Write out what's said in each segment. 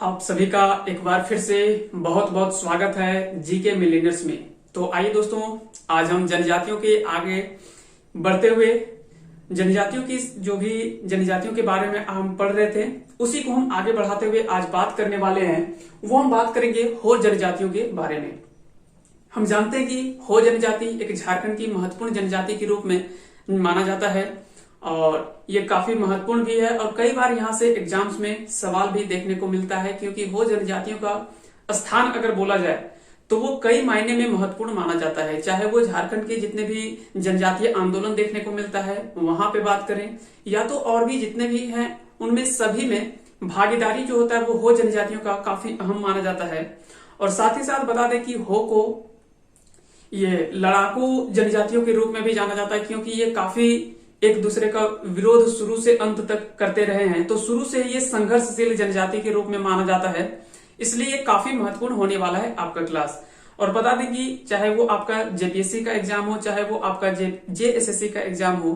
आप सभी का एक बार फिर से बहुत बहुत स्वागत है जीके मिलेनियर्स में। तो आइए दोस्तों, आज हम जनजातियों के आगे बढ़ते हुए जनजातियों की जो भी जनजातियों के बारे में हम पढ़ रहे थे उसी को हम आगे बढ़ाते हुए आज बात करने वाले हैं। वो हम बात करेंगे हो जनजातियों के बारे में। हम जानते हैं कि हो जनजाति एक झारखंड की महत्वपूर्ण जनजाति के रूप में माना जाता है और ये काफी महत्वपूर्ण भी है और कई बार यहाँ से एग्जाम्स में सवाल भी देखने को मिलता है, क्योंकि हो जनजातियों का स्थान अगर बोला जाए तो वो कई मायने में महत्वपूर्ण माना जाता है। चाहे वो झारखंड के जितने भी जनजातीय आंदोलन देखने को मिलता है वहां पे बात करें, या तो और भी जितने भी हैं उनमें सभी में भागीदारी जो होता है वो हो जनजातियों का काफी अहम माना जाता है। और साथ ही साथ बता दें कि हो को ये लड़ाकू जनजातियों के रूप में भी जाना जाता है, क्योंकि ये काफी एक दूसरे का विरोध शुरू से अंत तक करते रहे हैं। तो शुरू से ये संघर्षशील जनजाति के रूप में माना जाता है, इसलिए ये काफी महत्वपूर्ण होने वाला है आपका क्लास। और बता दें कि चाहे वो आपका जेपीएससी का एग्जाम हो, चाहे वो आपका जेएसएससी का एग्जाम हो,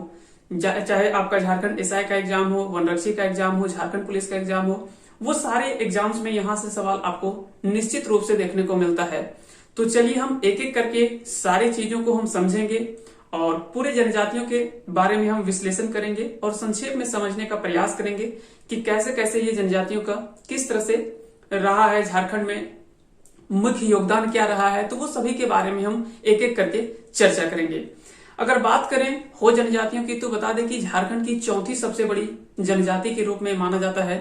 चाहे आपका झारखंड एसआई का एग्जाम हो, वनरक्षी का एग्जाम हो, झारखंड पुलिस का एग्जाम हो, वो सारे एग्जाम्स में यहाँ से सवाल आपको निश्चित रूप से देखने को मिलता है। तो चलिए हम एक एक करके सारी चीजों को हम समझेंगे और पूरे जनजातियों के बारे में हम विश्लेषण करेंगे और संक्षेप में समझने का प्रयास करेंगे कि कैसे कैसे ये जनजातियों का किस तरह से रहा है, झारखंड में मुख्य योगदान क्या रहा है, तो वो सभी के बारे में हम एक एक करके चर्चा करेंगे। अगर बात करें हो जनजातियों की तो बता दें कि झारखंड की चौथी सबसे बड़ी जनजाति के रूप में माना जाता है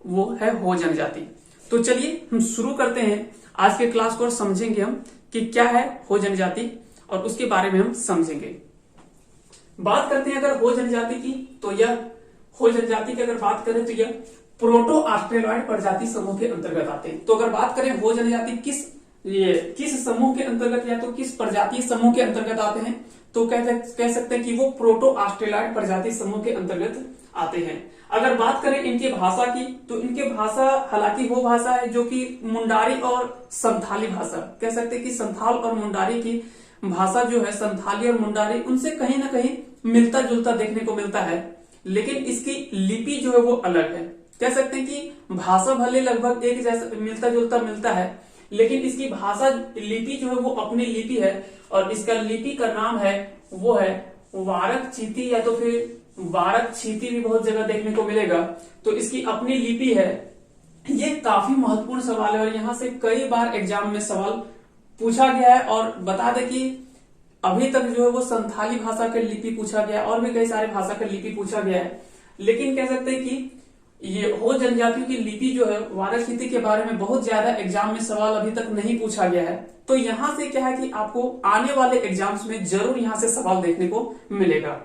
वो है हो जनजाति। तो चलिए हम शुरू करते हैं आज के क्लास को और समझेंगे हम कि क्या है हो जनजाति और उसके बारे में हम समझेंगे। बात करते हैं अगर हो जनजाति की, तो यह हो जनजाति की अगर बात करें तो यह प्रोटो ऑस्ट्रेलॉइड प्रजाति समूह के अंतर्गत आते हैं। तो अगर बात करें हो जनजाति किस समूह के अंतर्गत या तो किस प्रजातीय समूह के अंतर्गत आते हैं, तो कह सकते हैं कि वो प्रोटो ऑस्ट्रेलॉइड प्रजाति समूह के अंतर्गत आते हैं। अगर बात करें इनकी भाषा की तो इनके भाषा हालांकि वो भाषा है जो कि मुंडारी और संथाली भाषा, कह सकते हैं कि संथाल और मुंडारी की भाषा जो है, संथाली और मुंडारी, उनसे कहीं ना कहीं मिलता जुलता देखने को मिलता है, लेकिन इसकी लिपि जो है वो अलग है। कह सकते हैं कि भाषा भले लगभग एक जैसा मिलता जुलता मिलता है, लेकिन इसकी भाषा लिपि जो है वो अपनी लिपि है और इसका लिपि का नाम है वो है वारक चीती या तो फिर वारक चीती भी बहुत जगह देखने को मिलेगा। तो इसकी अपनी लिपि है। ये काफी महत्वपूर्ण सवाल है और यहाँ से कई बार एग्जाम में सवाल पूछा गया है। और बता दें कि अभी तक जो है वो संथाली भाषा का लिपि पूछा गया है और भी कई सारे भाषा का लिपि पूछा गया है, लेकिन कह सकते हैं कि ये हो जनजातियों की लिपि जो है वाराणसी के बारे में बहुत ज्यादा एग्जाम में सवाल अभी तक नहीं पूछा गया है। तो यहाँ से क्या है कि आपको आने वाले एग्जाम्स में जरूर यहाँ से सवाल देखने को मिलेगा।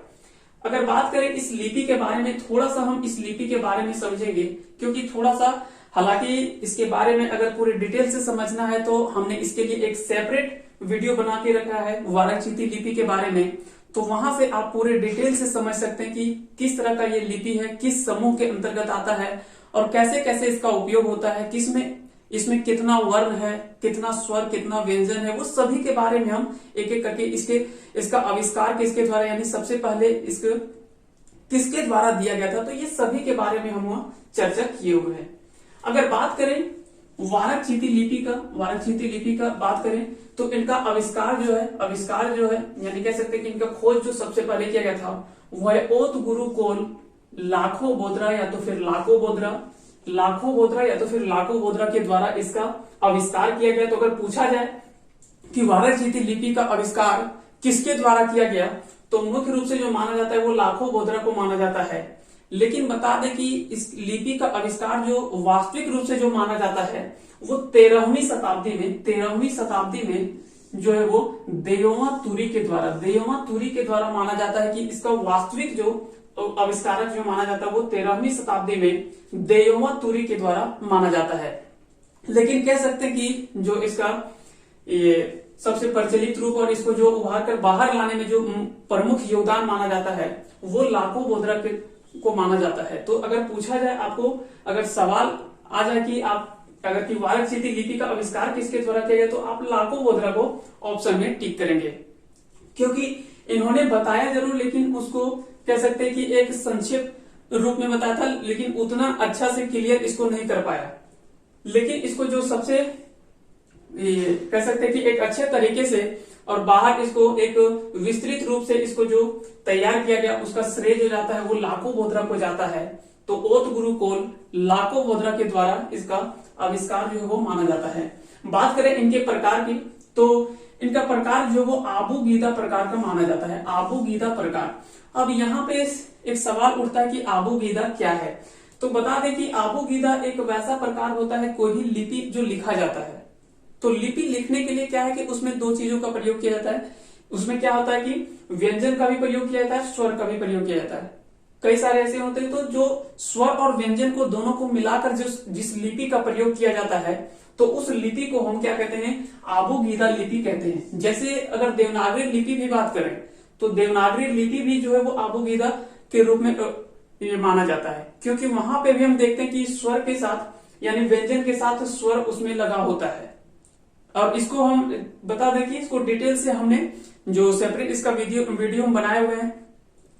अगर बात करें इस लिपि के बारे में, थोड़ा सा हम इस लिपि के बारे में समझेंगे, क्योंकि थोड़ा सा हालांकि इसके बारे में अगर पूरी डिटेल से समझना है तो हमने इसके लिए एक सेपरेट वीडियो बना के रखा है वाराणसी लिपि के बारे में, तो वहां से आप पूरे डिटेल से समझ सकते हैं कि किस तरह का ये लिपि है, किस समूह के अंतर्गत आता है और कैसे कैसे इसका उपयोग होता है, इसमें कितना वर्ण है, कितना स्वर, कितना व्यंजन है, वो सभी के बारे में हम एक एक करके इसका आविष्कार किसके द्वारा, यानी सबसे पहले इसको किसके द्वारा दिया गया था, तो ये सभी के बारे में हम चर्चा किए हुए हैं। अगर बात करें वाराणसी लिपि का बात करें तो इनका आविष्कार जो है यानी कह सकते हैं कि इनका खोज जो सबसे पहले किया गया था वो है ओत गुरु कोल लाखो बोद्रा या तो फिर लाखो बोद्रा के द्वारा इसका आविष्कार किया गया। तो अगर पूछा जाए कि वाराणसी लिपि का आविष्कार किसके द्वारा किया गया, तो मुख्य रूप से जो माना जाता है वो लाखो बोद्रा को माना जाता है। लेकिन बता दें कि इस लिपि का आविष्कार जो वास्तविक रूप से जो माना जाता है वो 13वीं शताब्दी में जो है वो देयोमा तुरी के द्वारा माना जाता है कि इसका वास्तविक जो आविष्कारक जो माना जाता है वो 13वीं शताब्दी में देयोमा तुरी के द्वारा माना जाता है। लेकिन कह सकते हैं कि जो इसका ये सबसे प्रचलित रूप और इसको जो उभार कर बाहर लाने में जो प्रमुख योगदान माना जाता है वो लाखो बोद्रा को माना जाता है। तो अगर पूछा जाए आपको, अगर सवाल आ जाए कि आप अगर कि वाराणसी लिपि का आविष्कार किसके द्वारा किया गया, तो आप लाखो बोद्रा को ऑप्शन में टिक करेंगे, क्योंकि इन्होंने बताया जरूर लेकिन उसको कह सकते हैं कि एक संक्षिप्त रूप में बताया था, लेकिन उतना अच्छा से क्लियर इसको नहीं कर पाया। लेकिन इसको जो सबसे कह सकते हैं कि एक अच्छे तरीके से और बाहर इसको एक विस्तृत रूप से इसको जो तैयार किया गया उसका श्रेय जो जाता है वो लाको-बोथरा को जाता है। तो ओत गुरु कोल लाको-बोथरा के द्वारा इसका आविष्कार जो है वो माना जाता है। बात करें इनके प्रकार की, तो इनका प्रकार जो वो आबू-गीदा प्रकार का माना जाता है। आबू-गीदा प्रकार। अब यहाँ पे एक सवाल उठता है कि आबू-गीदा क्या है। तो बता दें कि आबू-गीदा एक वैसा प्रकार होता है कोई भी लिपि जो लिखा जाता है। तो लिपि लिखने के लिए क्या है कि उसमें दो चीजों का प्रयोग किया जाता है। उसमें क्या होता है कि व्यंजन का भी प्रयोग किया जाता है, स्वर का भी प्रयोग किया जाता है। कई सारे ऐसे होते हैं तो जो स्वर और व्यंजन को दोनों को मिलाकर जिस लिपि का प्रयोग किया जाता है तो उस लिपि को हम क्या कहते हैं, आबू-गीदा लिपि कहते हैं। जैसे अगर देवनागरी लिपि भी बात करें तो देवनागरी लिपि भी जो है वो आबू-गीदा के रूप में ये माना जाता है, क्योंकि वहां पे भी हम देखते हैं कि स्वर के साथ यानी व्यंजन के साथ स्वर उसमें लगा होता है। और इसको हम बता दें कि इसको डिटेल से हमने जो सेपरेट इसका वीडियो हम बनाए हुए हैं,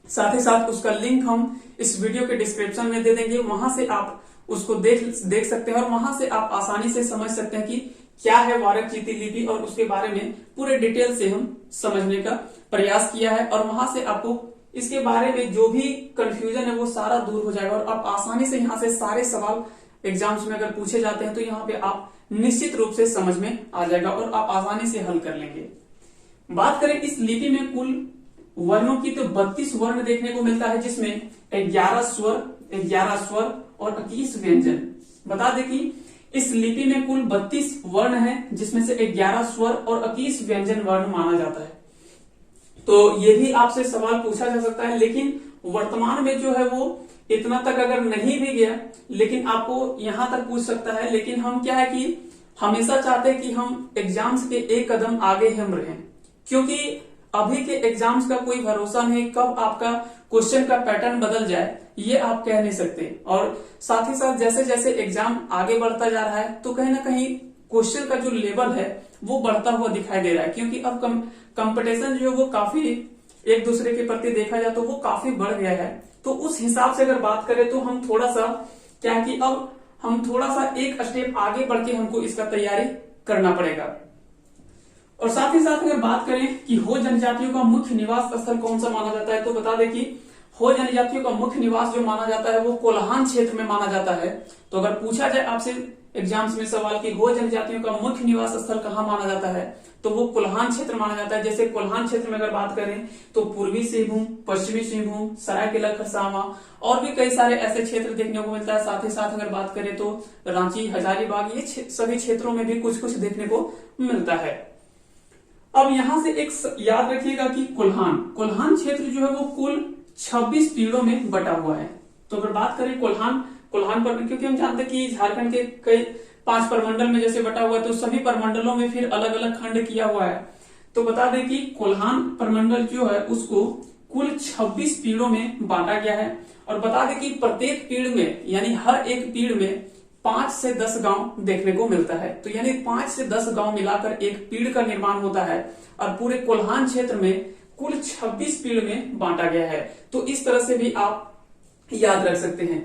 साथ ही साथ उसका लिंक हम इस वीडियो के डिस्क्रिप्शन में दे देंगे। वहां से आप उसको देख सकते हैं और वहां से आप आसानी से समझ सकते हैं कि क्या है वारक चीती लिपि, और उसके बारे में पूरे डिटेल से हम समझने का प्रयास किया है। और वहां से आपको इसके बारे में जो भी कंफ्यूजन है वो सारा दूर हो जाएगा और आप आसानी से यहाँ से सारे सवाल एग्जाम्स में अगर पूछे जाते हैं तो यहाँ पे आप निश्चित रूप से समझ में आ जाएगा और आप आसानी से हल कर लेंगे। बात करें इस लिपि में कुल वर्णों की तो 32 वर्ण देखने को मिलता है, जिसमें 11 स्वर और 21 व्यंजन। बता दें कि इस लिपि में कुल 32 वर्ण हैं, जिसमें से 11 स्वर और 21 व्यंजन वर्ण माना जाता है। तो ये भी आपसे सवाल पूछा जा सकता है, लेकिन वर्तमान में जो है वो इतना तक अगर नहीं भी गया लेकिन आपको यहां तक पूछ सकता है। लेकिन हम क्या है कि हमेशा चाहते हैं कि हम एग्जाम्स के एक कदम आगे हम रहें, क्योंकि अभी के एग्जाम्स का कोई भरोसा नहीं, कब आपका क्वेश्चन का पैटर्न बदल जाए ये आप कह नहीं सकते। और साथ ही साथ जैसे जैसे एग्जाम आगे बढ़ता जा रहा है तो कहीं ना कहीं क्वेश्चन का जो लेवल है वो बढ़ता हुआ दिखाई दे रहा है, क्योंकि अब कंपटीशन जो है वो काफी एक दूसरे के प्रति देखा जाए तो वो काफी बढ़ गया है। तो उस हिसाब से अगर बात करें तो हम थोड़ा सा क्या है कि अब हम थोड़ा सा एक स्टेप आगे बढ़ के हमको इसका तैयारी करना पड़ेगा। और साथ ही साथ अगर बात करें कि हो जनजातियों का मुख्य निवास स्थल कौन सा माना जाता है, तो बता दें कि हो जनजातियों का मुख्य निवास जो माना जाता है वो कोल्हान क्षेत्र में माना जाता है। तो अगर पूछा जाए आपसे एग्जाम्स में सवाल कि हो जनजातियों का मुख्य निवास स्थल कहाँ माना जाता है, तो वो कोल्हान क्षेत्र माना जाता है। जैसे कोल्हान क्षेत्र में अगर बात करें तो पूर्वी सिंहभूम, पश्चिमी सिंहभूम, सरायकेला खरसावां और भी कई सारे ऐसे क्षेत्र देखने को मिलता है। साथ ही साथ अगर बात करें तो रांची, हजारीबाग, ये सभी क्षेत्रों में भी कुछ कुछ देखने को मिलता है। अब यहां से एक याद रखिएगा कि कोल्हान क्षेत्र जो है वो कुल 26 पीढ़ों में बटा हुआ है। तो अगर बात करें कोल्हान पर, क्योंकि हम जानते हैं कि झारखंड के कई 5 प्रमंडल में जैसे बटा हुआ है तो सभी प्रमंडलों में फिर अलग अलग खंड किया हुआ है। तो बता दें कि कोल्हान प्रमंडल जो है उसको कुल 26 पीढ़ों में बांटा गया है। और बता दें कि प्रत्येक पीढ़ में यानी हर एक पीढ़ में 5 से 10 गांव देखने को मिलता है। तो यानी 5 से 10 गांव मिलाकर एक पीढ़ का निर्माण होता है और पूरे कोल्हान क्षेत्र में कुल 26 पीढ़ में बांटा गया है। तो इस तरह से भी आप याद रख सकते हैं।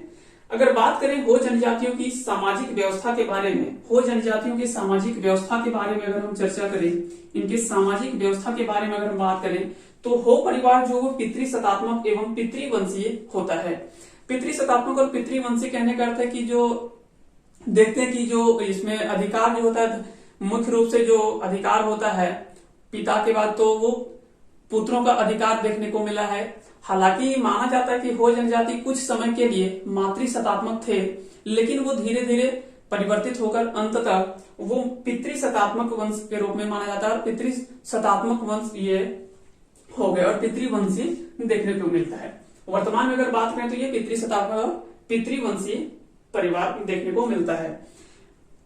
अगर बात करें हो जनजातियों की सामाजिक व्यवस्था के बारे में, हो जनजातियों की सामाजिक व्यवस्था के बारे में अगर हम चर्चा करें, इनकी सामाजिक व्यवस्था के बारे में अगर हम बात करें तो हो परिवार जो वो पितृसत्तात्मक एवं पितृवंशीय होता है। पितृसत्तात्मक और पितृवंशीय कहने का अर्थ है कि जो देखते हैं कि जो इसमें अधिकार जो होता है, मुख्य रूप से जो अधिकार होता है पिता के बाद तो वो पुत्रों का अधिकार देखने को मिला है। हालांकि माना जाता है कि हो जनजाति कुछ समय के लिए मातृसत्तात्मक थे, लेकिन वो धीरे धीरे परिवर्तित होकर अंततः वो पितृसत्तात्मक वंश के रूप में माना जाता है और पितृसत्तात्मक वंश ये हो गए और पितृवंशी देखने को मिलता है। वर्तमान में अगर बात करें तो ये पितृसत्तात्मक और पितृवंशी परिवार देखने को मिलता है।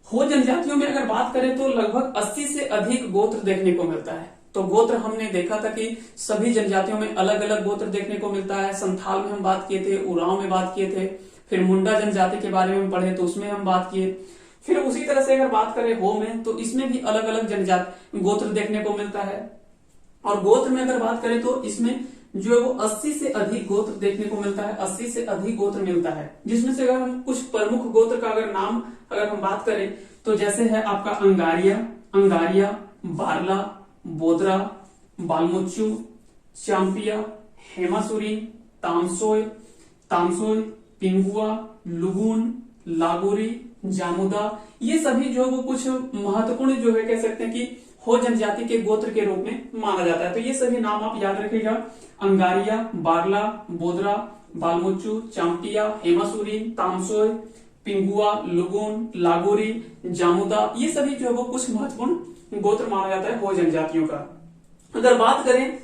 हो जनजातियों में अगर बात करें तो लगभग 80 से अधिक गोत्र देखने को मिलता है। तो गोत्र हमने देखा था कि सभी जनजातियों में अलग अलग गोत्र देखने को मिलता है। संथाल में हम बात किए थे, उरांव में बात किए थे, फिर मुंडा जनजाति के बारे में पढ़े तो उसमें हम बात किए। फिर उसी तरह से अगर बात करें हो में तो इसमें भी अलग अलग जनजाति गोत्र देखने को मिलता है। और गोत्र में अगर बात करें तो इसमें जो है वो 80 से अधिक गोत्र देखने को मिलता है, 80 से अधिक गोत्र मिलता है, जिसमें से अगर हम कुछ प्रमुख गोत्र का अगर हम बात करें तो जैसे है आपका अंगारिया, बारला, बोदरा, बालमुच्चू, चांपिया, हेमासुरी, तामसोय, पिंगुआ, लुगुन, लागोरी, जामुदा, ये सभी जो वो कुछ महत्वपूर्ण जो है कह सकते हैं कि हो जनजाति के गोत्र के रूप में माना जाता है। तो ये सभी नाम आप याद रखिएगा, अंगारिया, बारला, बोदरा, बालमुच्चू, चांपिया, हेमासुरी, तामसोय, पिंगुआ, लुगुन, लागोरी, जामुदा, ये सभी जो है वो कुछ महत्वपूर्ण गोत्र माना जाता है हो जनजातियों का। अगर बात करें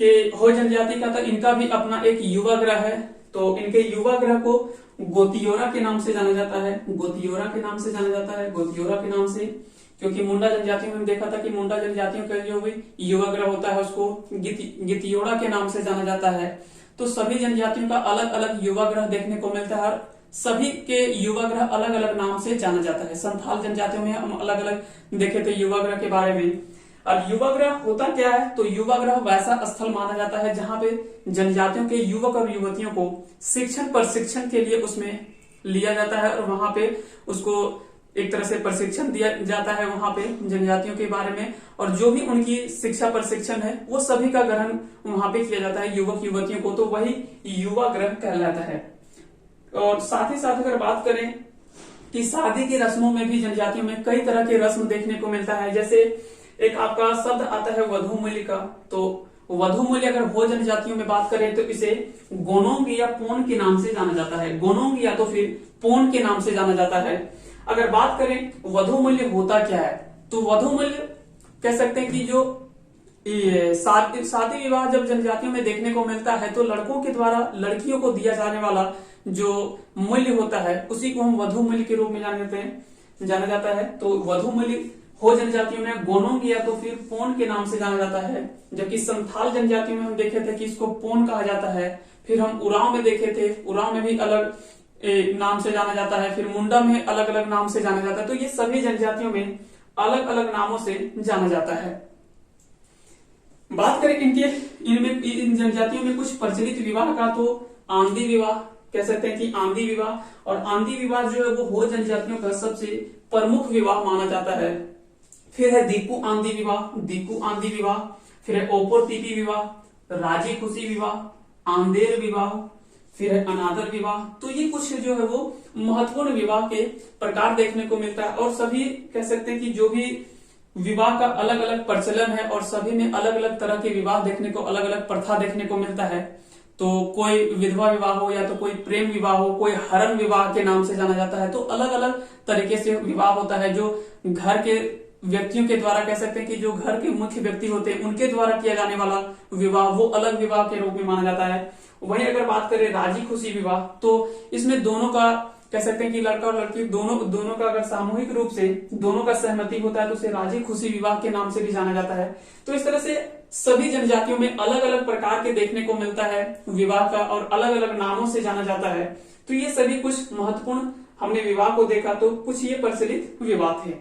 कि हो जनजाति का, तो इनका भी अपना एक युवा ग्रह है। तो इनके युवा ग्रह को गोतियोरा के नाम से जाना जाता है, गोतियोरा के नाम से जाना जाता है, गोतियोरा के नाम से, क्योंकि मुंडा जनजातियों में देखा था कि मुंडा जनजातियों का जो भी युवा ग्रह होता है उसको गितियोड़ा के नाम से जाना जाता है। तो सभी जनजातियों का अलग अलग युवा ग्रह देखने को मिलता है और सभी के युवा ग्रह अलग अलग नाम से जाना जाता है। संथाल जनजातियों में हम अलग अलग देखे थे युवा ग्रह के बारे में। अब युवा ग्रह होता क्या है, तो युवा ग्रह वैसा स्थल माना जाता है जहां पे जनजातियों के युवक और युवतियों को शिक्षण प्रशिक्षण के लिए उसमें लिया जाता है और वहां पे उसको एक तरह से प्रशिक्षण दिया जाता है वहां पे जनजातियों के बारे में, और जो भी उनकी शिक्षा प्रशिक्षण है वो सभी का ग्रहण वहां पे किया जाता है युवक युवतियों को, तो वही युवा ग्रह कहलाता है। और साथ ही साथ अगर बात करें कि शादी की रस्मों में भी जनजातियों में कई तरह के रस्म देखने को मिलता है। जैसे एक आपका शब्द आता है वधू मूल्य का, तो वधू मूल्य अगर हो जनजातियों में बात करें तो इसे गोनोंग या पोन के नाम से जाना जाता है, गोनोंग या तो फिर पोन के नाम से जाना जाता है। अगर बात करें वधू मूल्य होता क्या है, तो वधू मूल्य कह सकते हैं कि जो शादी विवाह जब जनजातियों में देखने को मिलता है तो लड़कों के द्वारा लड़कियों को दिया जाने वाला जो मूल्य होता है उसी को हम वधू मूल्य के रूप में जाना जाता है। तो वधू मूल्य हो जनजातियों में गोनोंग या तो फिर पोन के नाम से जाना जाता है, जबकि संथाल जनजातियों में हम देखे थे कि इसको पोन कहा जाता है। फिर हम उरांव में देखे थे, उरांव में भी अलग नाम से जाना जाता है, फिर मुंडा में अलग अलग नाम से जाना जाता है। तो ये सभी जनजातियों में अलग अलग नामों से जाना जाता है। बात करें इन जनजातियों में कुछ प्रचलित विवाह का, तो आंधी विवाह कह सकते हैं कि आंधी विवाह, और आंधी विवाह जो है वो हो जनजातियों का सबसे प्रमुख विवाह माना जाता है। फिर है दीकू आंधी विवाह, फिर है ओपर तीपी विवाह, राजी खुशी विवाह, आंदेर विवाह, फिर है अनादर विवाह। तो ये कुछ जो है वो महत्वपूर्ण विवाह के प्रकार देखने को मिलता है, और सभी कह सकते हैं कि जो भी विवाह का अलग अलग प्रचलन है और सभी में अलग अलग तरह के विवाह देखने को, अलग अलग प्रथा देखने को मिलता है। तो कोई विधवा विवाह हो या तो कोई प्रेम विवाह हो, कोई हरण विवाह के नाम से जाना जाता है। तो अलग अलग तरीके से विवाह होता है जो घर के व्यक्तियों के द्वारा, कह सकते हैं कि जो घर के मुख्य व्यक्ति होते हैं उनके द्वारा किया जाने वाला विवाह वो अलग विवाह के रूप में माना जाता है। वहीं अगर बात करें राजी खुशी विवाह, तो इसमें दोनों का कह सकते हैं कि लड़का और लड़की दोनों का अगर सामूहिक रूप से दोनों का सहमति होता है तो उसे राजी खुशी विवाह के नाम से भी जाना जाता है। तो इस तरह से सभी जनजातियों में अलग अलग प्रकार के देखने को मिलता है विवाह का, और अलग अलग नामों से जाना जाता है। तो ये सभी कुछ महत्वपूर्ण हमने विवाह को देखा, तो कुछ ये प्रचलित विवाह थे।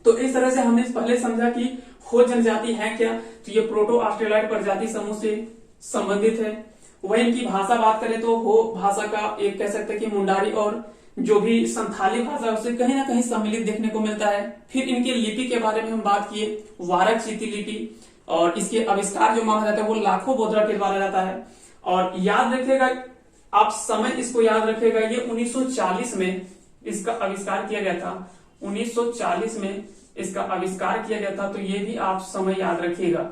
तो इस तरह से हमने पहले समझा कि हो जनजाति है क्या, तो ये प्रोटो ऑस्ट्रेलॉइड प्रजाति समूह से संबंधित है। वही इनकी भाषा बात करें तो हो भाषा का एक कह सकते हैं कि मुंडारी और जो भी संथाली भाषा उससे कहीं ना कहीं सम्मिलित देखने को मिलता है। फिर इनकी लिपि के बारे में हम बात किए, वारक चीती लिपि, और इसके आविष्कार जो माना जाता है वो लाखों बोधरा के द्वारा जाता है। और याद रखिएगा आप, समय इसको याद रखिएगा, ये 1940 में इसका आविष्कार किया गया था, 1940 में इसका आविष्कार किया गया था। तो ये भी आप समय याद रखिएगा।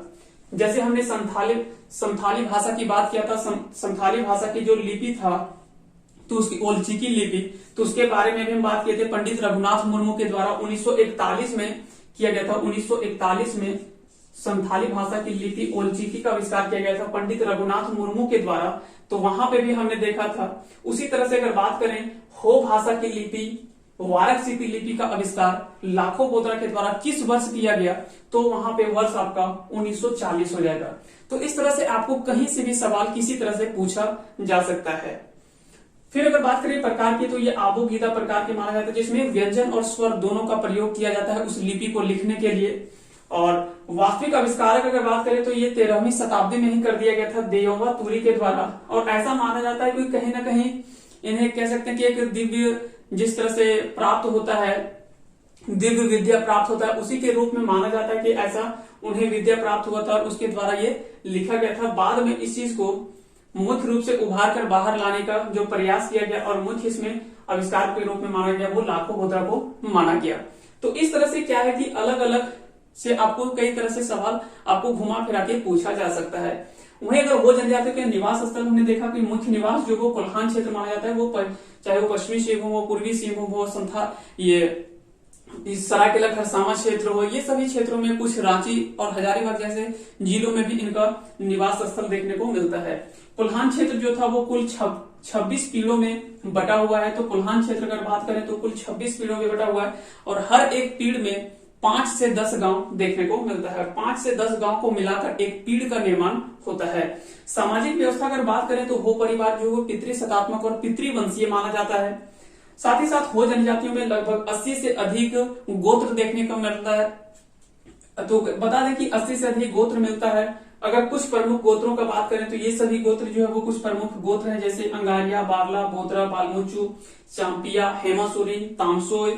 जैसे हमने संथाली भाषा की बात किया था, संथाली भाषा की जो लिपि था तो उसकी ओलचिकी लिपि, तो उसके बारे में भी हम बात किए थे। पंडित रघुनाथ मुर्मू के द्वारा 1941 में किया गया था, 1941 में संथाली भाषा की लिपि ओलचिकी का आविष्कार किया गया था पंडित रघुनाथ मुर्मू के द्वारा। तो वहां पे भी हमने देखा था। उसी तरह से अगर बात करें हो भाषा की लिपि, वारक चीती लिपि का आविष्कार लाखों बोधरा के द्वारा किस वर्ष किया गया, तो वहां पे वर्ष आपका 1940 हो जाएगा। तो इस तरह से आपको कहीं से भी सवाल किसी तरह से पूछा जा सकता है। फिर अगर बात करें प्रकार की, तो ये आबो गीता प्रकार के माना जाता है, जिसमें व्यंजन और स्वर दोनों का प्रयोग किया जाता है उस लिपि को लिखने के लिए। और वास्तविक आविष्कारक अगर बात करें तो ये 13वीं शताब्दी में ही कर दिया गया था देयोवा तुरी के द्वारा। और ऐसा माना जाता है कि कहीं ना कहीं इन्हें कह सकते हैं कि एक दिव्य जिस तरह से प्राप्त होता है, दिव्य विद्या प्राप्त होता है, उसी के रूप में माना जाता है कि ऐसा उन्हें विद्या प्राप्त हुआ था और उसके द्वारा ये लिखा गया था। बाद में इस चीज को मुख्य रूप से उभार कर बाहर लाने का जो प्रयास किया गया और मुख्य इसमें आविष्कार के रूप में माना गया वो लाखों को माना गया। तो इस तरह से क्या है कि अलग अलग से आपको कई तरह से सवाल आपको घुमा फिरा के पूछा जा सकता है। वहीं अगर हो जनजातियों के निवास स्थल हमने देखा कि मुख्य निवास जो वो कोल्हान क्षेत्र माना जाता है, वो चाहे वो पश्चिमी सिंहभूम हो, पूर्वी सिंहभूम हो, संथा ये सरायकेला खरसावां क्षेत्र हो, ये सभी क्षेत्रों में, कुछ रांची और हजारीबाग जैसे जिलों में भी इनका निवास स्थल देखने को मिलता है। कोल्हान क्षेत्र जो था वो कुल 26 पीढ़ों में बटा हुआ है। तो कोल्हान क्षेत्र अगर बात करें तो कुल 26 पीढ़ों में बटा हुआ है और हर एक पीढ़ में 5 से 10 गांव देखने को मिलता है। 5 से 10 गांव को मिलाकर एक पीढ़ का निर्माण होता है। सामाजिक व्यवस्था अगर बात करें तो हो परिवार जो वो पितृसत्तात्मक और पितृवंशीय माना जाता है। साथ ही साथ हो जनजातियों में लगभग 80 से अधिक गोत्र देखने को मिलता है। तो बता दें कि 80 से अधिक गोत्र मिलता है। अगर कुछ प्रमुख गोत्रों का बात करें तो ये सभी गोत्र जो है वो कुछ प्रमुख गोत्र हैं, जैसे अंगारिया, बारला, बोतरा, बालमुचू, चांपिया, हेमासुरी, तामसोय,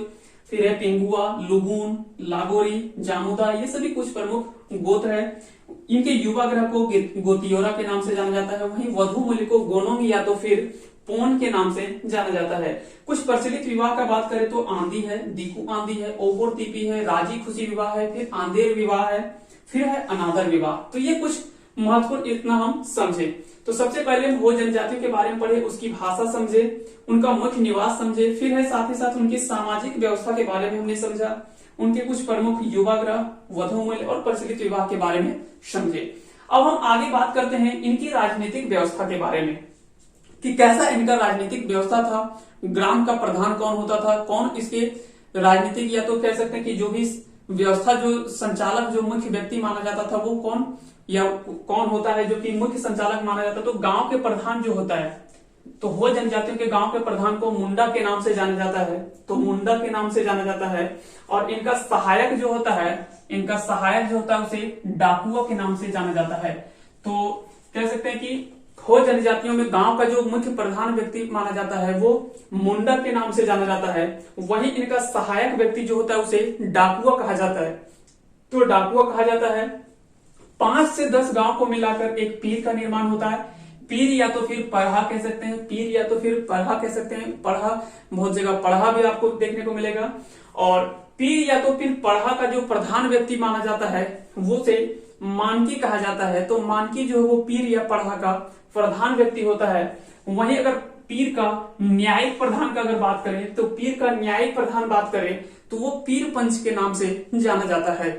फिर है पिंगुआ, लुगुन, लागोरी, जामुदा, ये सभी कुछ प्रमुख गोत्र है। इनके युवा ग्रह को गोतियोरा के नाम से जाना जाता है। वहीं वधु मूल्य को गोनोंग या तो फिर पोन के नाम से जाना जाता है। कुछ प्रचलित विवाह का बात करें तो आंधी है, दीकू आंधी है, ओबोर तीपी है, राजी खुशी विवाह है, फिर आंधेर विवाह है, फिर है अनादर विवाह। तो ये कुछ महत्वपूर्ण इतना हम समझे। तो सबसे पहले हम हो जनजातियों के बारे में पढ़े, उसकी भाषा समझे, उनका मुख्य निवास समझे, फिर है साथ ही साथ उनकी सामाजिक व्यवस्था के बारे में हमने समझा, उनके कुछ प्रमुख युवा ग्रह, वधु मूल्य और प्रचलित विवाह के बारे में समझे। अब हम आगे बात करते हैं इनकी राजनीतिक व्यवस्था के बारे में कि कैसा इनका राजनीतिक व्यवस्था था, ग्राम का प्रधान कौन होता था, कौन इसके राजनीतिक या तो कह सकते हैं कि जो भी व्यवस्था जो संचालक जो मुख्य व्यक्ति माना जाता था वो कौन या कौन होता है जो कि मुख्य संचालक माना जाता है। तो गांव के प्रधान जो होता है, तो हो जनजातियों के गांव के प्रधान को मुंडा के नाम से जाना जाता है। तो मुंडा के नाम से जाना जाता है। और इनका सहायक जो होता है, इनका सहायक जो होता है उसे डाकुआ के नाम से जाना जाता है। तो कह सकते हैं कि हो जनजातियों में गांव का जो मुख्य प्रधान व्यक्ति माना जाता है वो मुंडा के नाम से जाना जाता है। वहीं इनका सहायक व्यक्ति जो होता है उसे डाकुआ कहा जाता है। तो डाकुआ कहा जाता है। 5 से 10 गांव को मिलाकर एक पीर का निर्माण होता है। पीर या तो फिर पढ़ा कह सकते हैं, पीर या तो फिर पढ़ा कह सकते हैं। पढ़ा बहुत जगह पढ़ा भी आपको देखने को मिलेगा। और पीर या तो फिर पढ़ा का जो प्रधान व्यक्ति माना जाता है वो से मानकी कहा जाता है। तो मानकी जो है वो पीर या पढ़ा का प्रधान व्यक्ति होता है। वहीं अगर पीर का न्यायिक प्रधान का अगर बात करें तो पीर का न्यायिक प्रधान बात करें तो वो पीर पंच के नाम से जाना जाता है।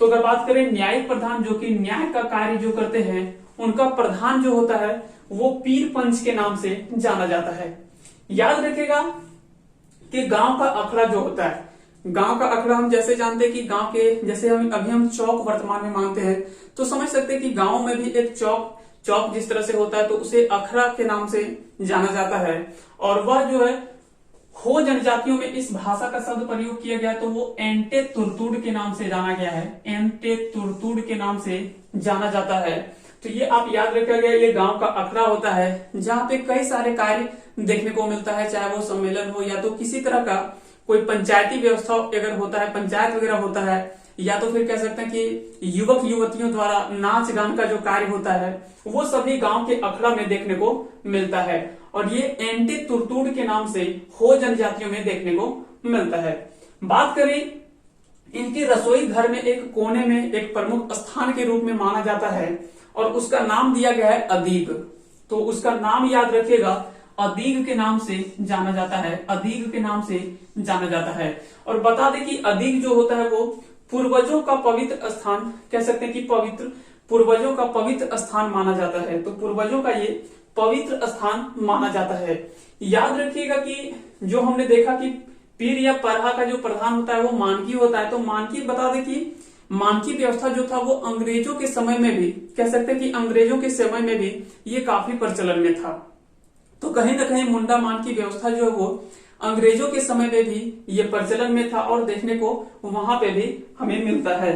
तो अगर बात करें न्यायिक प्रधान जो कि न्याय का कार्य जो करते हैं, उनका प्रधान जो होता है वो पीर पंच के नाम से जाना जाता है। याद रखिएगा कि गांव का अखड़ा जो होता है, गांव का अखड़ा हम जैसे जानते हैं कि गांव के जैसे हम चौक वर्तमान में मानते हैं, तो समझ सकते हैं कि गांव में भी एक चौक जिस तरह से होता है तो उसे अखड़ा के नाम से जाना जाता है। और वह जो है हो जनजातियों में इस भाषा का शब्द प्रयोग किया गया तो वो एंटे तुरतुड़ के नाम से जाना गया है। एंटे तुरतुड़ के नाम से जाना जाता है। तो ये आप याद रखिएगा, ये गांव का अखड़ा होता है जहाँ पे कई सारे कार्य देखने को मिलता है, चाहे वो सम्मेलन हो या तो किसी तरह का कोई पंचायती व्यवस्था अगर होता है, पंचायत वगैरह होता है, या तो फिर कह सकते हैं कि युवक युवतियों द्वारा नाच गान का जो कार्य होता है वो सभी गांव के अखड़ा में देखने को मिलता है। और ये एंटी तुरतुड़ के नाम से हो जनजातियों में देखने को मिलता है। बात करें इनके रसोई घर में एक कोने में एक प्रमुख स्थान के रूप में माना जाता है और उसका नाम दिया गया है अदीग। तो उसका नाम याद रखिएगा, अदीग के नाम से जाना जाता है। अदीग के नाम से जाना जाता है। और बता दें कि अदीग जो होता है वो पूर्वजों का पवित्र स्थान कह सकते हैं कि पूर्वजों का पवित्र स्थान माना जाता है। तो पूर्वजों का ये पवित्र स्थान माना जाता है। याद रखिएगा कि जो हमने देखा कि पीर या परहा का जो प्रधान होता है वो मानकी होता है। तो मानकी बता दें कि मानकी व्यवस्था जो था वो अंग्रेजों के समय में भी कह सकते हैं कि अंग्रेजों के समय में भी ये काफी प्रचलन में था। तो कहीं ना कहीं मुंडा मानकी व्यवस्था जो है वो अंग्रेजों के समय में भी ये प्रचलन में था और देखने को वहां पे भी हमें मिलता है।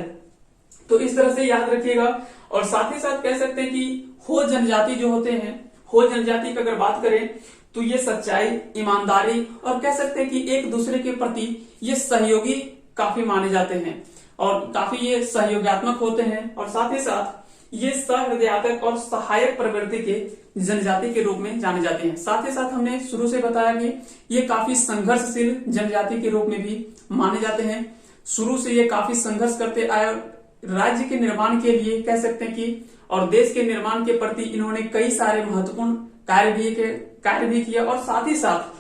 तो इस तरह से याद रखिएगा। और साथ ही साथ कह सकते हैं कि हो जनजाति जो होते हैं, हो जनजाति की अगर बात करें तो ये सच्चाई, ईमानदारी और कह सकते हैं कि एक दूसरे के प्रति ये सहयोगी काफी माने जाते हैं और काफी ये सहयोगात्मक होते हैं। और साथ ही साथ ये सहृदयात्मक और सहायक प्रवृत्ति के जनजाति के रूप में जाने जाते हैं। साथ ही साथ हमने शुरू से बताया कि ये काफी संघर्षशील जनजाति के रूप में भी माने जाते हैं। शुरू से ये काफी संघर्ष करते आए, राज्य के निर्माण के लिए कह सकते हैं कि और देश के निर्माण के प्रति इन्होंने कई सारे महत्वपूर्ण कार्य भी किया और साथ ही साथ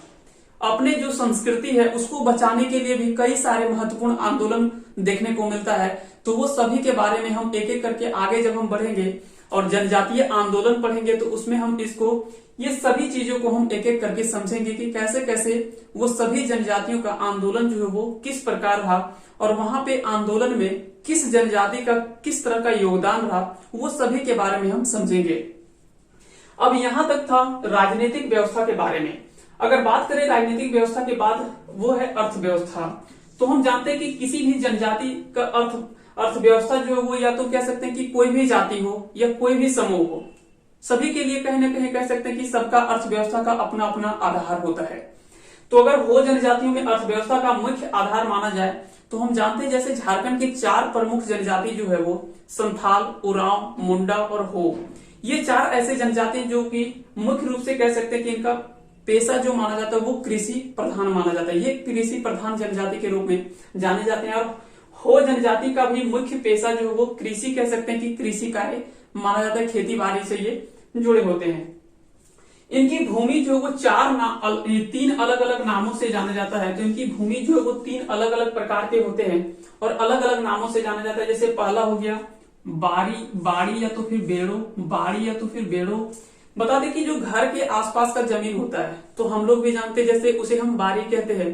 अपने जो संस्कृति है उसको बचाने के लिए भी कई सारे महत्वपूर्ण आंदोलन देखने को मिलता है। तो वो सभी के बारे में हम एक एक करके आगे जब हम बढ़ेंगे और जनजातीय आंदोलन पढ़ेंगे तो उसमें हम ये सभी चीजों को हम एक एक करके समझेंगे कि कैसे कैसे वो सभी जनजातियों का आंदोलन जो है वो किस प्रकार रहा और वहां पे आंदोलन में किस जनजाति का किस तरह का योगदान रहा, वो सभी के बारे में हम समझेंगे। अब यहां तक था राजनीतिक व्यवस्था के बारे में। अगर बात करें राजनीतिक व्यवस्था के बाद वो है अर्थव्यवस्था। तो हम जानते हैं कि किसी भी जनजाति का अर्थव्यवस्था जो है वो या तो कह सकते हैं कि कोई भी जाति हो या कोई भी समूह हो, सभी के लिए कहीं ना कहीं कह सकते हैं कि सबका अर्थव्यवस्था का अपना अपना आधार होता है। तो अगर हो जनजातियों में अर्थव्यवस्था का मुख्य आधार माना जाए तो हम जानते हैं जैसे झारखंड के 4 प्रमुख जनजाति जो है वो संथाल, उरांव, मुंडा और हो, ये 4 ऐसे जनजाति जो कि मुख्य रूप से कह सकते हैं कि इनका पेशा जो माना जाता है वो कृषि प्रधान माना जाता है। ये कृषि प्रधान जनजाति के रूप में जाने जाते हैं। और हो जनजाति का भी मुख्य पेशा जो है वो कृषि कह सकते हैं कि कृषि कार्य माना जाता है, खेती बाड़ी से ये जुड़े होते हैं। इनकी भूमि जो है वो 3 अलग अलग नामों से जाना जाता है। तो इनकी भूमि जो है वो 3 अलग अलग प्रकार के होते हैं और अलग अलग नामों से जाना जाता है। जैसे पहला हो गया बाड़ी या तो फिर बेड़ो, बाड़ी या तो फिर बेड़ो। बता दें कि जो घर के आसपास का जमीन होता है तो हम लोग भी जानते हैं जैसे उसे हम बाड़ी कहते हैं।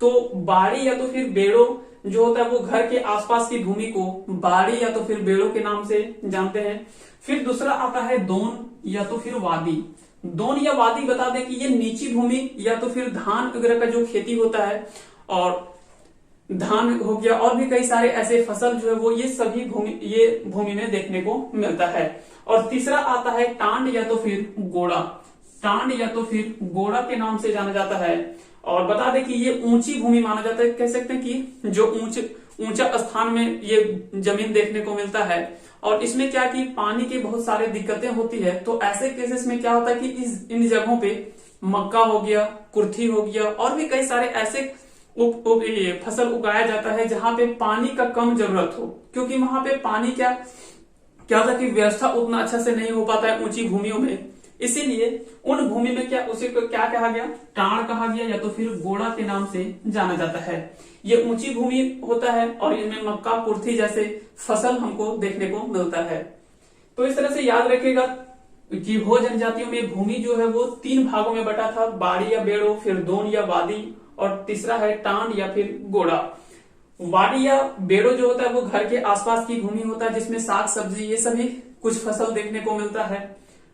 तो बाड़ी या तो फिर बेड़ो जो होता है वो घर के आसपास की भूमि को बाड़ी या तो फिर बेड़ो के नाम से जानते हैं। फिर दूसरा आता है दोन या तो फिर वादी। दोन या वादी बता दें कि ये नीची भूमि या तो फिर धान वगैरह का जो खेती होता है और धान हो गया और भी कई सारे ऐसे फसल जो है वो ये सभी भूमि में देखने को मिलता है। और तीसरा आता है टांड या तो फिर गोड़ा। टांड या तो फिर गोड़ा के नाम से जाना जाता है और बता दें कि ये ऊंची भूमि माना जाता है। कह सकते हैं कि जो ऊंचा स्थान में ये जमीन देखने को मिलता है और इसमें क्या कि पानी की बहुत सारी दिक्कतें होती है। तो ऐसे केसेस में क्या होता है कि इन जगहों पे मक्का हो गया, कुर्थी हो गया और भी कई सारे ऐसे फसल उगाया जाता है जहां पे पानी का कम जरूरत हो, क्योंकि वहां पे पानी क्या होता है कि व्यवस्था उतना अच्छा से नहीं हो पाता है ऊंची भूमियों में। इसीलिए उन भूमि में उसे क्या कहा गया, टाण कहा गया या तो फिर गोड़ा के नाम से जाना जाता है। ये ऊंची भूमि होता है और इनमें मक्का, कुर्थी जैसे फसल हमको देखने को मिलता है। तो इस तरह से याद रखिएगा कि हो जनजातियों में भूमि जो है वो 3 भागों में बटा था, बाड़ी या बेड़ो, फिर दोन या वादी और तीसरा है टांड या फिर गोड़ा। वाड़ी या बेड़ो जो होता है वो घर के आसपास की भूमि होता है जिसमें साग सब्जी ये सभी कुछ फसल देखने को मिलता है।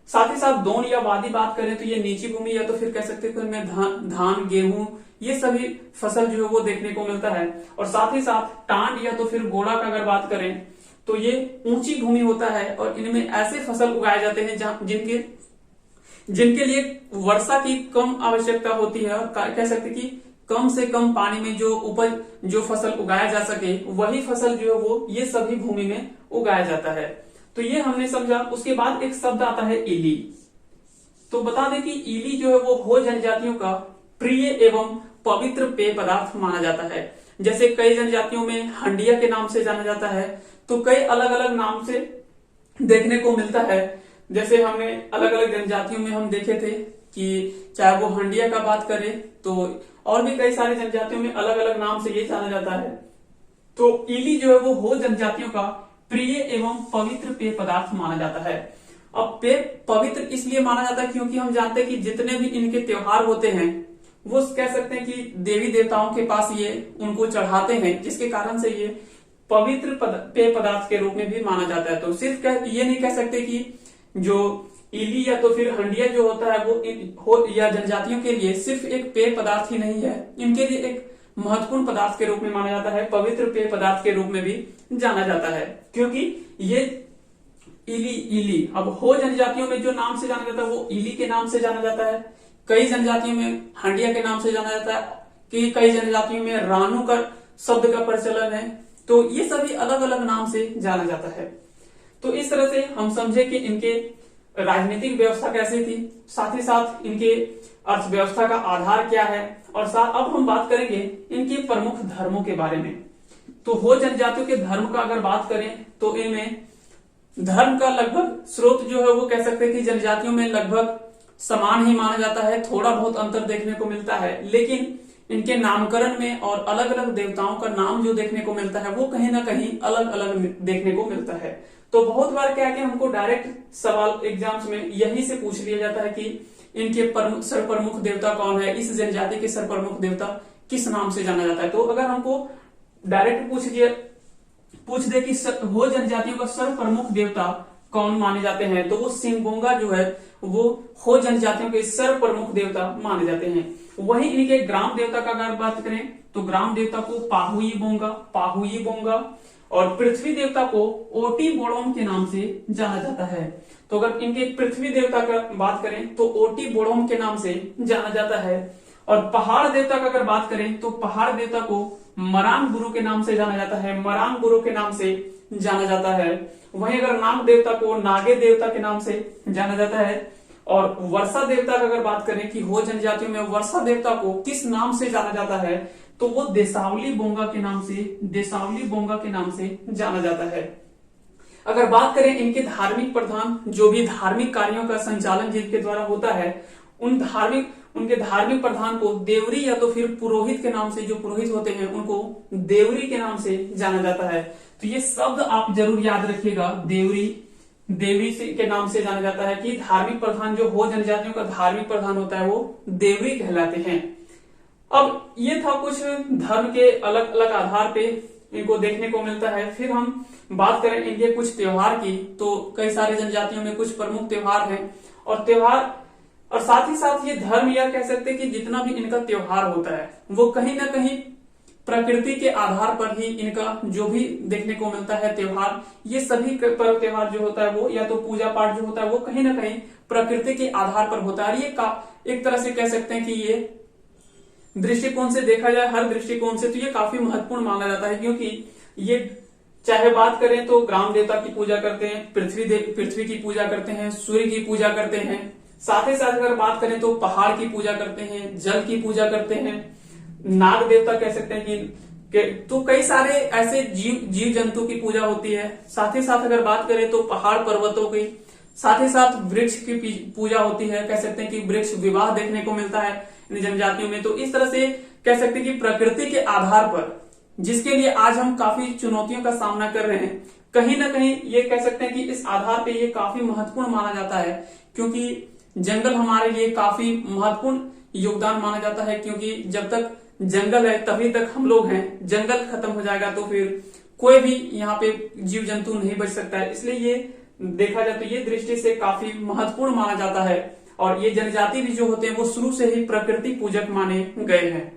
साथ ही साथ दोन या वादी बात करें तो ये नीची भूमि या तो फिर कह सकते हैं धान, गेहूं ये सभी फसल जो है वो देखने को मिलता है। और साथ ही साथ टांड या तो फिर गोड़ा का अगर बात करें तो ये ऊंची भूमि होता है और इनमें ऐसे फसल उगाए जाते हैं जिनके लिए वर्षा की कम आवश्यकता होती है और कह सकते कि कम से कम पानी में जो फसल उगाया जा सके वही फसल जो है वो ये सभी भूमि में उगाया जाता है। तो ये हमने समझा। उसके बाद एक शब्द आता है इली। तो बता दें कि इली जो है वो हो जनजातियों का प्रिय एवं पवित्र पेय पदार्थ माना जाता है। जैसे कई जनजातियों में हंडिया के नाम से जाना जाता है, तो कई अलग अलग नाम से देखने को मिलता है। जैसे हमने अलग अलग जनजातियों में हम देखे थे कि चाहे वो हंडिया का बात करें तो और भी कई सारे जनजातियों में अलग अलग नाम से ये जाना जाता है। तो इली जो है वो हो जनजातियों का प्रिय एवं पवित्र पेय पदार्थ माना जाता है। अब पेय पवित्र इसलिए माना जाता है क्योंकि हम जानते हैं कि जितने भी इनके त्योहार होते हैं वो कह सकते हैं कि देवी देवताओं के पास ये उनको चढ़ाते हैं, जिसके कारण से ये पवित्र पेय पदार्थ के रूप में भी माना जाता है। तो सिर्फ ये नहीं कह सकते कि जो इली या तो फिर हंडिया जो होता है वो या जनजातियों के लिए सिर्फ एक पेय पदार्थ ही नहीं है, इनके लिए एक महत्वपूर्ण पदार्थ के रूप में माना जाता है, पवित्र पेय पदार्थ के रूप में भी जाना जाता है, क्योंकि ये इली अब हो जनजातियों में जो नाम से जाना जाता है वो इली के नाम से जाना जाता है, कई जनजातियों में हंडिया के नाम से जाना जाता है, कि कई जनजातियों में रानू का शब्द का प्रचलन है। तो ये सभी अलग अलग नाम से जाना जाता है। तो इस तरह से हम समझे कि इनके राजनीतिक व्यवस्था कैसी थी, साथ ही साथ इनके अर्थव्यवस्था का आधार क्या है, और साथ अब हम बात करेंगे इनके प्रमुख धर्मों के बारे में। तो हो जनजातियों के धर्म का अगर बात करें तो इनमें धर्म का लगभग स्रोत जो है वो कह सकते हैं कि जनजातियों में लगभग समान ही माना जाता है, थोड़ा बहुत अंतर देखने को मिलता है, लेकिन इनके नामकरण में और अलग अलग देवताओं का नाम जो देखने को मिलता है वो कहीं ना कहीं अलग अलग देखने को मिलता है। तो बहुत बार क्या है कि हमको डायरेक्ट सवाल एग्जाम्स में यही से पूछ लिया जाता है कि इनके सर्वप्रमुख देवता कौन है, इस जनजाति के सर्वप्रमुख देवता किस नाम से जाना जाता है। तो अगर हमको डायरेक्ट पूछ दे कि हो जनजातियों का सर्वप्रमुख देवता कौन माने जाते हैं, तो वो सिंगबोंगा जो है वो हो जनजातियों के सर्वप्रमुख देवता माने जाते हैं। वहीं इनके ग्राम देवता का अगर बात करें तो ग्राम देवता को पाहुई बोंगा और पृथ्वी देवता को ओटी बोड़ोम के नाम से जाना जाता है। तो अगर इनके पृथ्वी देवता का बात करें तो ओटी बोड़ोम के नाम से जाना जाता है, और पहाड़ देवता का अगर बात करें तो पहाड़ देवता को मरांग गुरु के नाम से जाना जाता है, मरांग गुरु के नाम से जाना जाता है। वहीं अगर नाग देवता को नागे देवता के नाम से जाना जाता है, और वर्षा देवता का अगर बात करें कि हो जनजातियों में वर्षा देवता को किस नाम से जाना जाता है, तो वो देसावली बोंगा के नाम से जाना जाता है। अगर बात करें इनके धार्मिक प्रधान, जो भी धार्मिक कार्यों का संचालन जिनके द्वारा होता है, उनके धार्मिक प्रधान को देवरी या तो फिर पुरोहित के नाम से, जो पुरोहित होते हैं उनको देवरी के नाम से जाना जाता है। तो ये शब्द आप जरूर याद रखिएगा, देवरी के नाम से जाना जाता है कि धार्मिक प्रधान जो हो जनजातियों का धार्मिक प्रधान होता है वो देवरी कहलाते हैं। अब ये था कुछ धर्म के अलग अलग आधार पे इनको देखने को मिलता है। फिर हम बात करें इनके कुछ त्योहार की, तो कई सारे जनजातियों में कुछ प्रमुख त्योहार हैं, और साथ ही साथ ये धर्म या कह सकते हैं कि जितना भी इनका त्योहार होता है वो कहीं ना कहीं प्रकृति के आधार पर ही इनका जो भी देखने को मिलता है त्योहार, ये सभी पर्व त्योहार जो होता है वो या तो पूजा पाठ जो होता है वो कहीं ना कहीं प्रकृति के आधार पर होता है। ये एक तरह से कह सकते हैं कि ये दृष्टिकोण से देखा जाए, हर दृष्टिकोण से तो ये काफी महत्वपूर्ण माना जाता है, क्योंकि ये चाहे बात करें तो ग्राम देवता की पूजा करते हैं, पृथ्वी की पूजा करते हैं, सूर्य की पूजा करते हैं, साथ ही साथ अगर बात करें तो पहाड़ की पूजा करते हैं, जल की पूजा करते हैं, नाग देवता कह सकते हैं कि तो कई सारे ऐसे जीव जंतु की पूजा होती है। साथ ही साथ अगर बात करें तो पहाड़ पर्वतों की, साथ ही साथ वृक्ष की पूजा होती है, कह सकते हैं कि वृक्ष विवाह देखने को मिलता है इन जनजातियों में। तो इस तरह से कह सकते हैं कि प्रकृति के आधार पर, जिसके लिए आज हम काफी चुनौतियों का सामना कर रहे हैं, कहीं ना कहीं ये कह सकते हैं कि इस आधार पे ये काफी महत्वपूर्ण माना जाता है, क्योंकि जंगल हमारे लिए काफी महत्वपूर्ण योगदान माना जाता है, क्योंकि जब तक जंगल है तभी तक हम लोग हैं, जंगल खत्म हो जाएगा तो फिर कोई भी यहाँ पे जीव जंतु नहीं बच सकता है। इसलिए ये देखा जाए तो ये दृष्टि से काफी महत्वपूर्ण माना जाता है, और ये जनजाति भी जो होते हैं वो शुरू से ही प्रकृति पूजक माने गए हैं।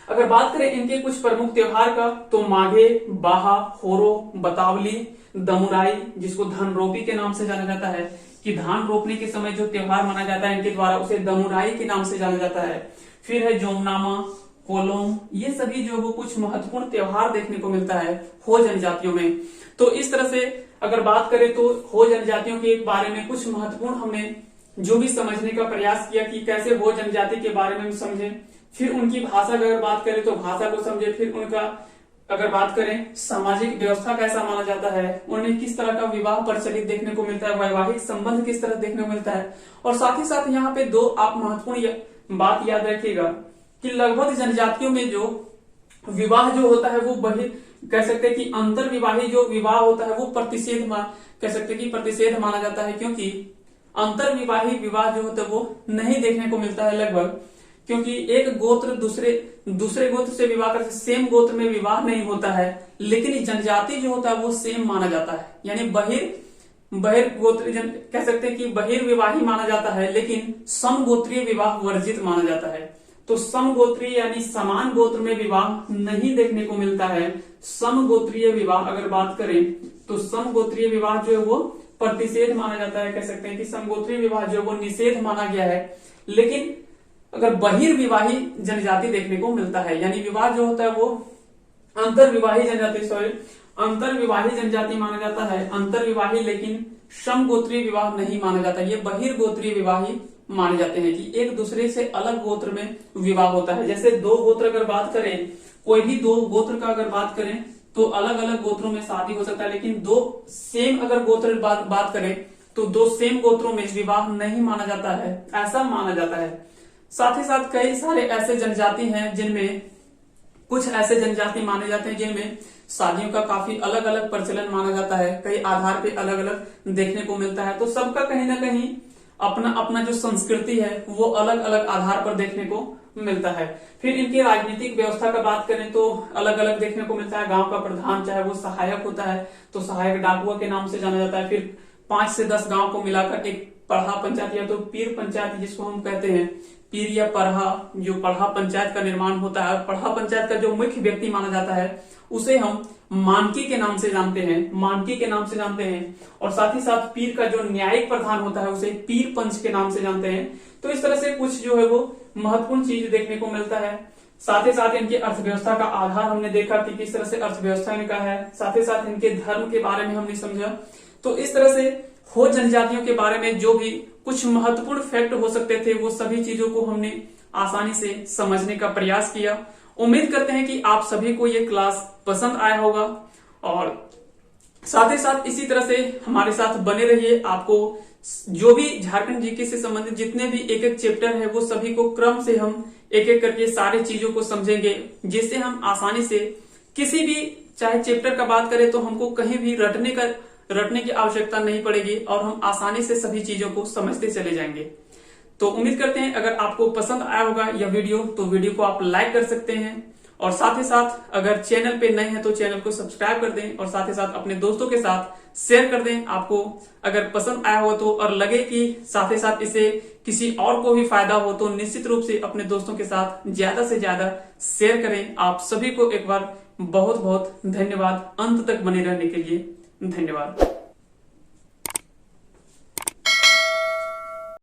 अगर बात करें इनके कुछ प्रमुख त्योहार का, तो माघे, बाहा, होरो, बतावली, दमुराई, जिसको धन रोपी के नाम से जाना जाता है, कि धान रोपने के समय जो त्योहार माना जाता है इनके द्वारा उसे दमुराई के नाम से जाना जाता है। फिर है जोमनामा, कोलोम, ये सभी जो वो कुछ महत्वपूर्ण त्योहार देखने को मिलता है हो जनजातियों में। तो इस तरह से अगर बात करें तो हो जनजातियों के बारे में कुछ महत्वपूर्ण हमने जो भी समझने का प्रयास किया कि कैसे हो जनजाति के बारे में हम समझें। फिर उनकी भाषा की अगर बात करें तो भाषा को समझे, फिर उनका अगर बात करें सामाजिक व्यवस्था कैसा माना जाता है, उन्हें किस तरह का विवाह प्रचलित देखने को मिलता है, वैवाहिक संबंध किस तरह देखने को मिलता है। और साथ ही साथ यहाँ पे दो आप महत्वपूर्ण बात याद रखिएगा कि लगभग जनजातियों में जो विवाह जो होता है वो कह सकते हैं कि अंतर विवाही जो विवाह होता है वो प्रतिषेध माना जाता है, क्योंकि अंतर विवाही विवाह जो होता है वो नहीं देखने को मिलता है लगभग, क्योंकि एक गोत्र दूसरे गोत्र से विवाह करते, सेम गोत्र में विवाह नहीं होता है, लेकिन जनजाति जो होता है वो सेम माना जाता है, यानी बहिर्गोत्री कह सकते हैं कि बहिर्विवाही माना जाता है, लेकिन समगोत्रीय विवाह वर्जित माना जाता है। तो समगोत्रीय यानी समान गोत्र में विवाह नहीं देखने को मिलता है। समगोत्रीय विवाह अगर बात करें तो समगोत्रीय विवाह जो है वो प्रतिषेध माना जाता है। कह सकते हैं कि समगोत्रीय विवाह जो है वो निषेध माना गया है। लेकिन अगर बहिर्विवाही जनजाति देखने को मिलता है, यानी विवाह जो होता है वो अंतर्विवाही जनजाति माना जाता है, अंतर्विवाही, लेकिन समगोत्रीय विवाह नहीं माना जाता। ये बहिर्गोत्रीय विवाही माने जाते हैं कि एक दूसरे से अलग गोत्र में विवाह होता है। जैसे दो गोत्र अगर बात करें, कोई भी दो गोत्र का अगर बात करें तो अलग अलग गोत्रों में शादी हो सकता है, लेकिन दो सेम अगर गोत्र बात करें तो दो सेम गोत्रों में विवाह नहीं माना जाता है, ऐसा माना जाता है। साथ ही साथ कई सारे ऐसे जनजाति हैं जिनमें कुछ ऐसे जनजाति माने जाते हैं जिनमें शादियों का काफी अलग अलग प्रचलन माना जाता है, कई आधार पे अलग अलग देखने को मिलता है। तो सबका कहीं ना कहीं अपना अपना जो संस्कृति है वो अलग अलग आधार पर देखने को मिलता है। फिर इनकी राजनीतिक व्यवस्था का बात करें तो अलग अलग देखने को मिलता है। गांव का प्रधान चाहे वो सहायक होता है तो सहायक डाकुआ के नाम से जाना जाता है। फिर 5 से 10 गांव को मिलाकर एक पढ़ा पंचायत या तो पीर पंचायत जिसको हम कहते हैं, पीर या पढ़ा, जो पढ़ा पंचायत का निर्माण होता है। पढ़ा पंचायत का जो मुख्य व्यक्ति माना जाता है उसे हम मानकी के नाम से जानते हैं, और साथ ही साथ पीर का जो न्यायिक प्रधान होता है उसे पीर पंच के नाम से जानते हैं। तो इस तरह से कुछ जो है वो महत्वपूर्ण चीज देखने को मिलता है। साथ ही साथ इनकी अर्थव्यवस्था का आधार हमने देखा कि किस तरह से अर्थव्यवस्था इनका है। साथ ही साथ इनके धर्म के बारे में हमने समझा। तो इस तरह से हो जनजातियों के बारे में जो भी कुछ महत्वपूर्ण फैक्ट हो सकते थे वो सभी चीजों को हमने आसानी से समझने का प्रयास किया। उम्मीद करते हैं कि आप सभी को ये क्लास पसंद आया होगा, और साथ ही साथ इसी तरह से हमारे साथ बने रहिए। आपको जो भी झारखंड जीके से संबंधित जितने भी एक एक चैप्टर है वो सभी को क्रम से हम एक एक करके सारी चीजों को समझेंगे, जिससे हम आसानी से किसी भी चाहे चैप्टर का बात करें तो हमको कहीं भी रटने की आवश्यकता नहीं पड़ेगी और हम आसानी से सभी चीजों को समझते चले जाएंगे। तो उम्मीद करते हैं अगर आपको पसंद आया होगा यह वीडियो तो वीडियो को आप लाइक कर सकते हैं, और साथ ही साथ अगर चैनल पे नए हैं तो चैनल को सब्सक्राइब कर दें, और साथ ही साथ अपने दोस्तों के साथ शेयर कर दें। आपको अगर पसंद आया हो तो, और लगे कि साथ ही साथ इसे किसी और को भी फायदा हो तो निश्चित रूप से अपने दोस्तों के साथ ज्यादा से ज्यादा शेयर करें। आप सभी को एक बार बहुत बहुत धन्यवाद। अंत तक बने रहने के लिए धन्यवाद।